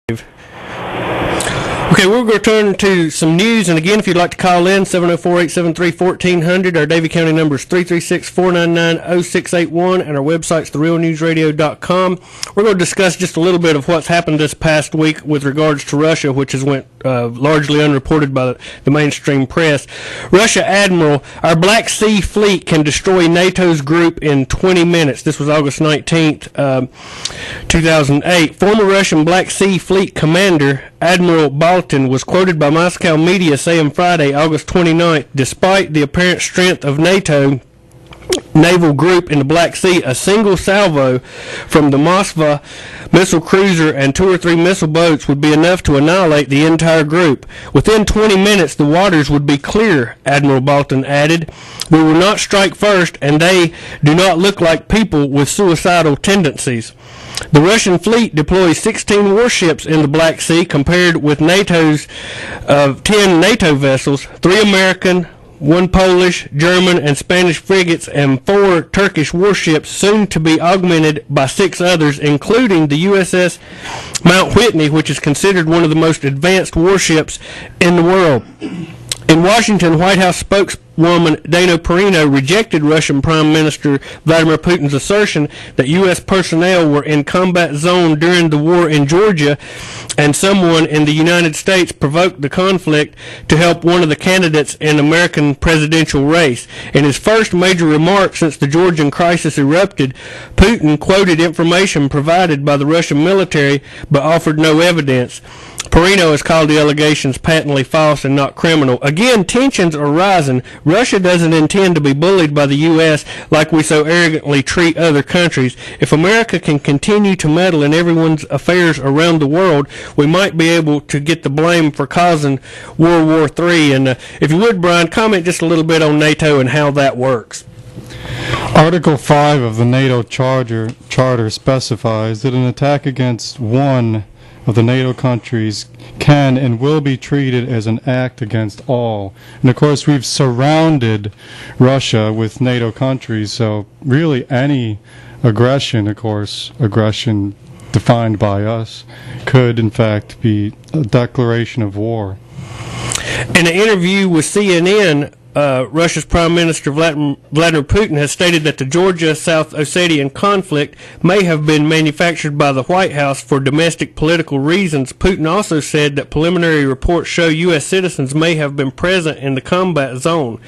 Okay, we're going to turn to some news, and again, if you'd like to call in, 704-873-1400. Our Davie County number is 336-499-0681, and our website's therealnewsradio.com. We're going to discuss just a little bit of what's happened this past week with regards to Russia, which has went largely unreported by the mainstream press. Russia Admiral, our Black Sea fleet can destroy NATO's group in 20 minutes. This was August 19th, 2008. Former Russian Black Sea Fleet commander Admiral Baltin was quoted by Moscow media saying Friday, August 29th, despite the apparent strength of NATO naval group in the Black Sea, a single salvo from the Moskva missile cruiser and 2 or 3 missile boats would be enough to annihilate the entire group. Within 20 minutes, the waters would be clear, Admiral Baltin added. We will not strike first, and they do not look like people with suicidal tendencies. The Russian fleet deploys 16 warships in the Black Sea compared with NATO's 10 NATO vessels, 3 American, 1 Polish, German, and Spanish frigates, and 4 Turkish warships, soon to be augmented by 6 others, including the USS Mount Whitney, which is considered one of the most advanced warships in the world. In Washington, White House spokeswoman Dana Perino rejected Russian Prime Minister Vladimir Putin's assertion that U.S. personnel were in combat zone during the war in Georgia, and someone in the United States provoked the conflict to help one of the candidates in the American presidential race. In his first major remark since the Georgian crisis erupted, Putin quoted information provided by the Russian military but offered no evidence. Perino has called the allegations patently false and not criminal. Again, tensions are rising. Russia doesn't intend to be bullied by the U.S. like we so arrogantly treat other countries. If America can continue to meddle in everyone's affairs around the world, we might be able to get the blame for causing World War III. And if you would, Brian, comment just a little bit on NATO and how that works. Article 5 of the NATO Charter specifies that an attack against one of the NATO countries can and will be treated as an act against all. And of course, we've surrounded Russia with NATO countries, so really any aggression, of course, aggression defined by us, could in fact be a declaration of war. In an interview with CNN, Russia's Prime Minister Vladimir Putin has stated that the Georgia-South Ossetian conflict may have been manufactured by the White House for domestic political reasons. Putin also said that preliminary reports show U.S. citizens may have been present in the combat zone.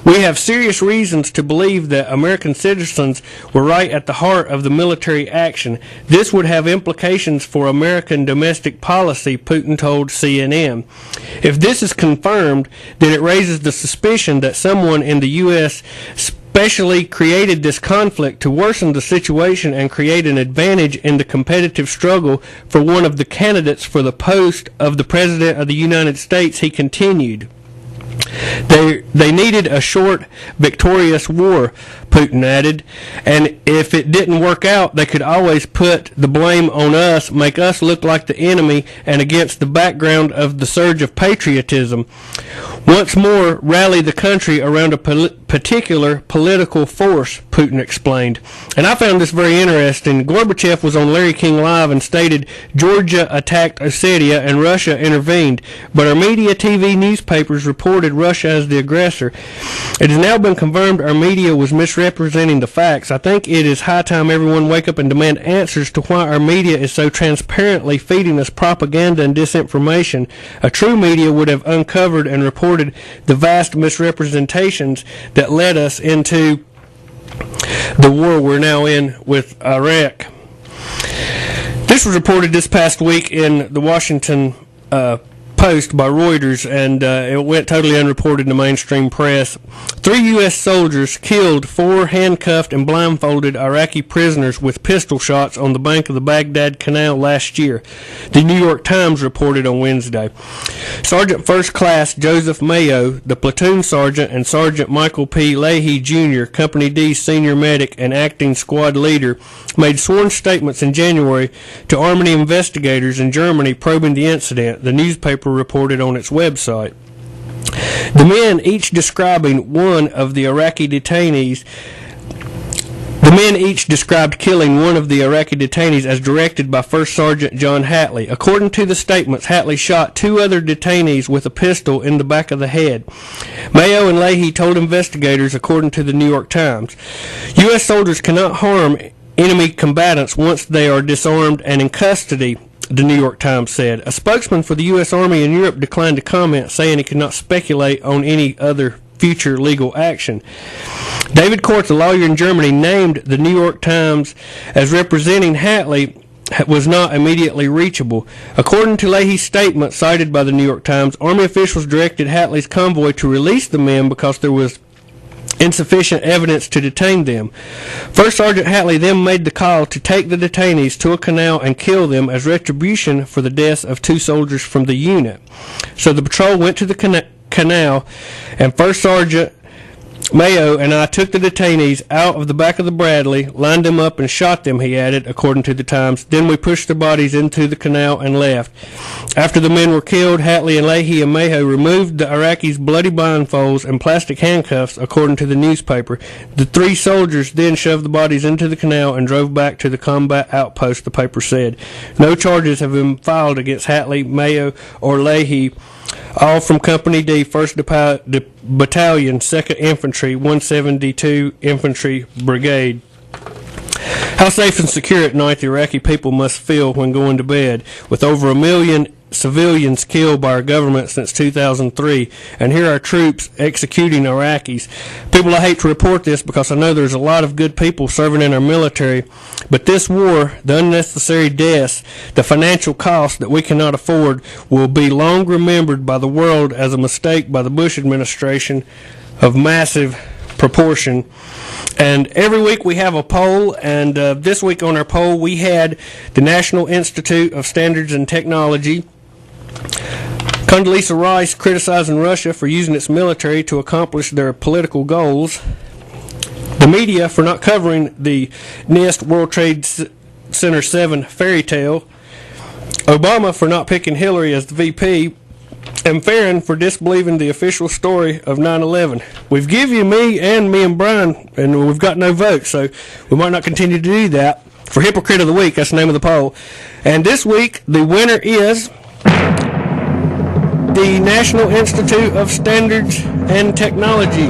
We have serious reasons to believe that American citizens were right at the heart of the military action. This would have implications for American domestic policy, Putin told CNN. If this is confirmed, then it raises the suspicion that someone in the U.S. specially created this conflict to worsen the situation and create an advantage in the competitive struggle for one of the candidates for the post of the President of the United States, he continued. They needed a short, victorious war, Putin added, and if it didn't work out, they could always put the blame on us, make us look like the enemy, and against the background of the surge of patriotism. Once more, rally the country around a particular political force, Putin explained. And I found this very interesting. Gorbachev was on Larry King Live and stated, Georgia attacked Ossetia and Russia intervened, but our media, TV, newspapers reported Russia as the aggressor. It has now been confirmed our media was misrepresenting the facts. I think it is high time everyone wake up and demand answers to why our media is so transparently feeding us propaganda and disinformation. A true media would have uncovered and reported the vast misrepresentations that led us into the war we're now in with Iraq. This was reported this past week in the Washington Post by Reuters, and it went totally unreported in the mainstream press. 3 U.S. soldiers killed 4 handcuffed and blindfolded Iraqi prisoners with pistol shots on the bank of the Baghdad Canal last year, the New York Times reported on Wednesday. Sergeant First Class Joseph Mayo, the platoon sergeant, and Sergeant Michael P. Leahy, Jr., Company D's senior medic and acting squad leader, made sworn statements in January to Army investigators in Germany probing the incident, the newspaper reported on its website. The men, each describing one of the Iraqi detainees The men each described killing one of the Iraqi detainees as directed by First Sergeant John Hatley. According to the statements, Hatley shot 2 other detainees with a pistol in the back of the head. Mayo and Leahy told investigators, according to the New York Times, U.S. soldiers cannot harm enemy combatants once they are disarmed and in custody, the New York Times said. A spokesman for the U.S. Army in Europe declined to comment, saying he could not speculate on any other future legal action. David Kortz, a lawyer in Germany, named the New York Times as representing Hatley was not immediately reachable. According to Leahy's statement cited by the New York Times, Army officials directed Hatley's convoy to release the men because there was insufficient evidence to detain them. First Sergeant Hatley then made the call to take the detainees to a canal and kill them as retribution for the deaths of 2 soldiers from the unit. So the patrol went to the canal, and First Sergeant Mayo and I took the detainees out of the back of the Bradley, lined them up, and shot them, he added, according to the Times. Then we pushed their bodies into the canal and left. After the men were killed, Hatley and Leahy and Mayo removed the Iraqis' bloody blindfolds and plastic handcuffs, according to the newspaper. The 3 soldiers then shoved the bodies into the canal and drove back to the combat outpost, the paper said. No charges have been filed against Hatley, Mayo, or Leahy, all from Company D, 1st Battalion, 2nd Infantry, 172 Infantry Brigade. How safe and secure at night the Iraqi people must feel when going to bed, with over 1 million civilians killed by our government since 2003, and here are troops executing Iraqis. People, I hate to report this because I know there's a lot of good people serving in our military, but this war, the unnecessary deaths, the financial cost that we cannot afford, will be long remembered by the world as a mistake by the Bush administration of massive proportion. And every week we have a poll, and this week on our poll we had the National Institute of Standards and Technology, Condoleezza Rice criticizing Russia for using its military to accomplish their political goals, the media for not covering the NIST World Trade Center 7 fairy tale, Obama for not picking Hillary as the VP, and Farron for disbelieving the official story of 9/11. We've given you me and Brian, and we've got no votes, so we might not continue to do that. For Hypocrite of the Week, that's the name of the poll. And this week, the winner is the National Institute of Standards and Technology.